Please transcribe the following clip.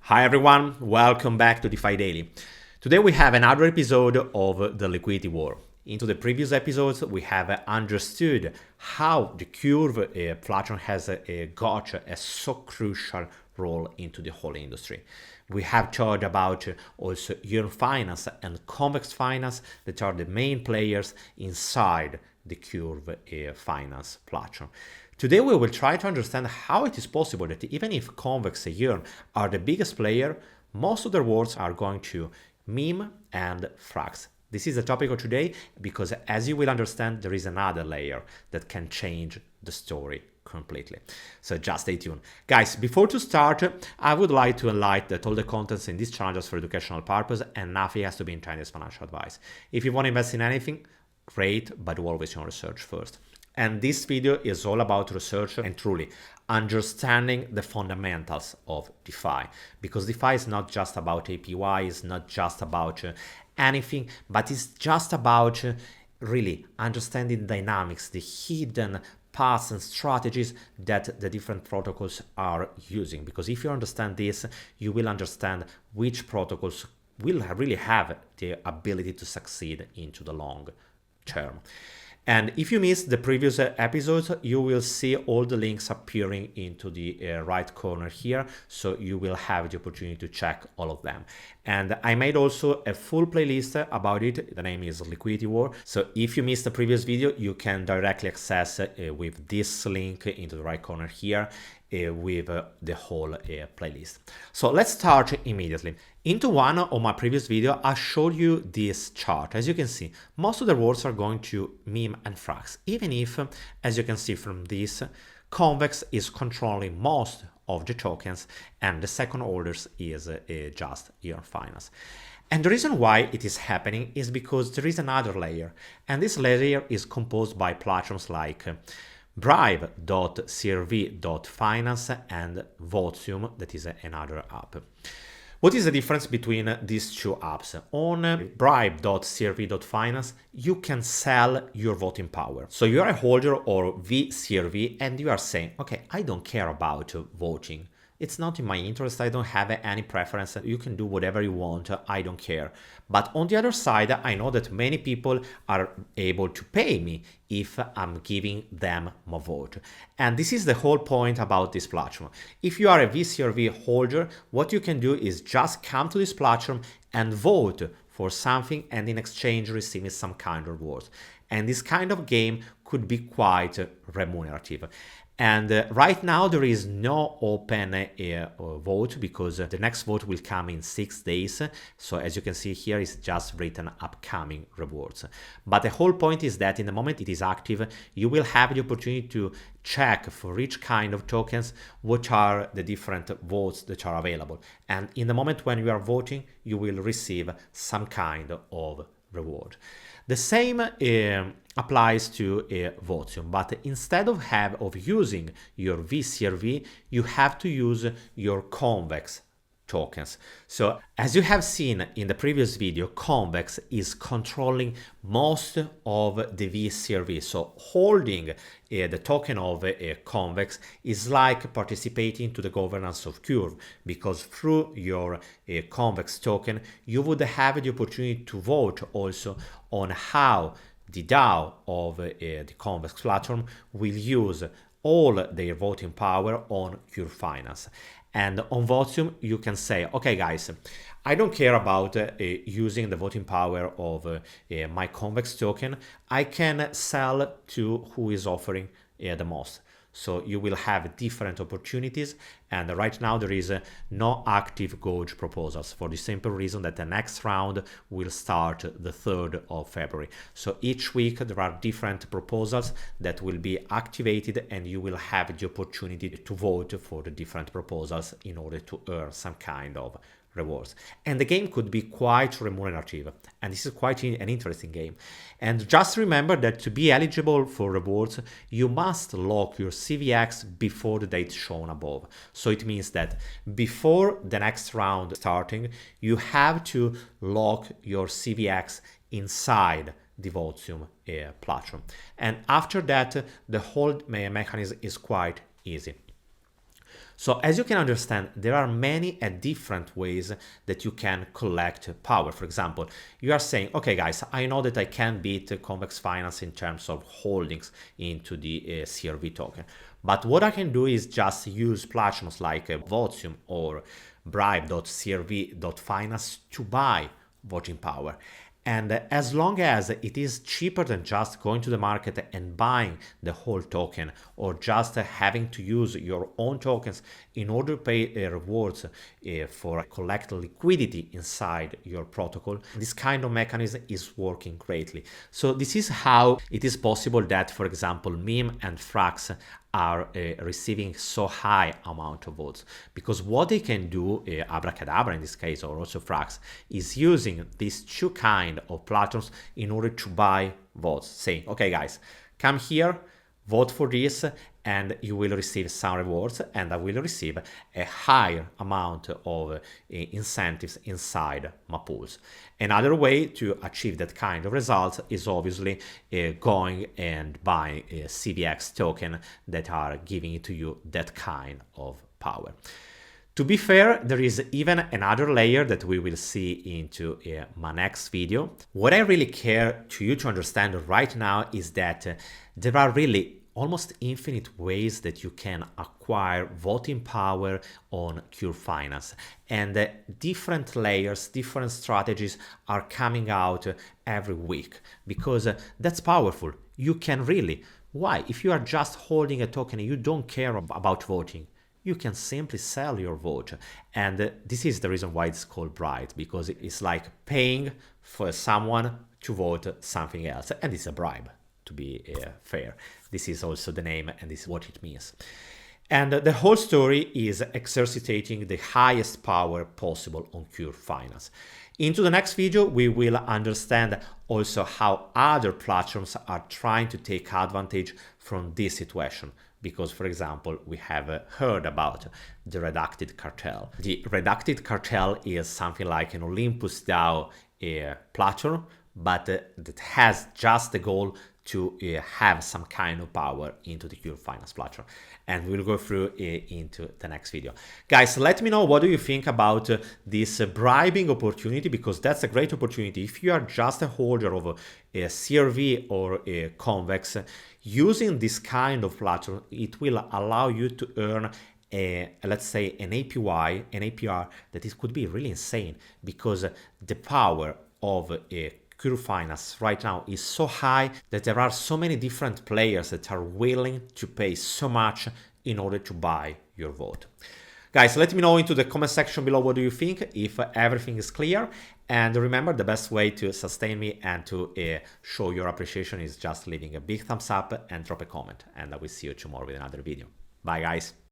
Hi everyone, welcome back to DeFi Daily. Today we have another episode of the liquidity war. Into the previous episodes, we have understood how the Curve platform has got a so crucial role into the whole industry. We have talked about also Yearn Finance and Convex Finance that are the main players inside the Curve finance platform. Today we will try to understand how it is possible that even if Convex and Yearn are the biggest player, most of the rewards are going to meme and frax. This is the topic of today because, as you will understand, there is another layer that can change the story completely. So just stay tuned. Guys, before to start, I would like to highlight that all the contents in this channel is for educational purpose and nothing has to be intended as financial advice. If you want to invest in anything, great, but always your research first. And this video is all about research and truly understanding the fundamentals of DeFi. Because DeFi is not just about APY, it's not just about anything, but it's just about really understanding dynamics, the hidden paths and strategies that the different protocols are using. Because if you understand this, you will understand which protocols will really have the ability to succeed into the long term. And if you missed the previous episodes, you will see all the links appearing into the right corner here. So you will have the opportunity to check all of them. And I made also a full playlist about it. The name is Liquidity War. So if you missed the previous video, you can directly access with this link into the right corner here with the whole playlist. So let's start immediately. Into one of my previous video, I showed you this chart. As you can see, most of the rewards are going to meme and frax, even if, as you can see from this, Convex is controlling most of the tokens and the second orders is just Yearn Finance. And the reason why it is happening is because there is another layer, and this layer is composed by platforms like Bribe.crv.finance and Votium, that is another app. What is the difference between these two apps? On Bribe.crv.finance, you can sell your voting power. So you are a holder or VCRV and you are saying, okay, I don't care about voting. It's not in my interest. I don't have any preference. You can do whatever you want. I don't care. But on the other side, I know that many people are able to pay me if I'm giving them my vote. And this is the whole point about this platform. If you are a VCRV holder, what you can do is just come to this platform and vote for something and in exchange receiving some kind of reward. And this kind of game could be quite remunerative. And right now there is no open vote because the next vote will come in 6 days. So as you can see here, it's just written upcoming rewards. But the whole point is that in the moment it is active, you will have the opportunity to check for each kind of tokens what are the different votes that are available. And in the moment when you are voting, you will receive some kind of reward. The same applies to Votium, but instead of using your VCRV, you have to use your Convex tokens. So as you have seen in the previous video, Convex is controlling most of the VCRV. So holding the token of Convex is like participating to the governance of Curve, because through your Convex token, you would have the opportunity to vote also on how the DAO of the Convex platform will use all their voting power on Yearn Finance. And on Votium, you can say, okay, guys, I don't care about using the voting power of my Convex token. I can sell to who is offering the most. So you will have different opportunities. And right now there is no active Gauge proposals for the simple reason that the next round will start the 3rd of February. So each week there are different proposals that will be activated and you will have the opportunity to vote for the different proposals in order to earn some kind of rewards. And the game could be quite remunerative, and this is quite an interesting game. And just remember that to be eligible for rewards, you must lock your CVX before the date shown above. So it means that before the next round starting, you have to lock your CVX inside the Votium platform. And after that, the whole mechanism is quite easy. So as you can understand, there are many and different ways that you can collect power. For example, you are saying, okay guys, I know that I can beat Convex Finance in terms of holdings into the CRV token, but what I can do is just use platforms like Votium or Bribe.crv.finance to buy voting power. And as long as it is cheaper than just going to the market and buying the whole token, or just having to use your own tokens in order to pay rewards for collect liquidity inside your protocol, this kind of mechanism is working greatly. So this is how it is possible that, for example, Meme and Frax are receiving so high amount of votes, because what they can do, Abracadabra in this case, or also Frax, is using these two kind of platforms in order to buy votes, saying, okay guys, come here, vote for this, and you will receive some rewards, and I will receive a higher amount of incentives inside my pools. Another way to achieve that kind of results is obviously going and buying a CVX token that are giving to you that kind of power. To be fair, there is even another layer that we will see into my next video. What I really care to you to understand right now is that there are really almost infinite ways that you can acquire voting power on Yearn Finance, and different layers, different strategies are coming out every week, because that's powerful. You can really, why? If you are just holding a token and you don't care about voting, you can simply sell your vote. And this is the reason why it's called Bribes, because it's like paying for someone to vote something else, and it's a bribe. To be fair, this is also the name, and this is what it means. And the whole story is exercitating the highest power possible on Yearn Finance. Into the next video, we will understand also how other platforms are trying to take advantage from this situation. Because, for example, we have heard about the Redacted Cartel. The Redacted Cartel is something like an Olympus DAO platform, but that has just the goal to have some kind of power into the Yearn Finance platform, and we'll go through into the next video. Guys, let me know what do you think about this bribing opportunity, because that's a great opportunity. If you are just a holder of a CRV or a Convex, using this kind of platform, it will allow you to earn let's say an APR that could be really insane, because the power of a Yearn Finance right now is so high that there are so many different players that are willing to pay so much in order to buy your vote. Guys, let me know into the comment section below what do you think, if everything is clear. And remember, the best way to sustain me and to show your appreciation is just leaving a big thumbs up and drop a comment. And I will see you tomorrow with another video. Bye guys.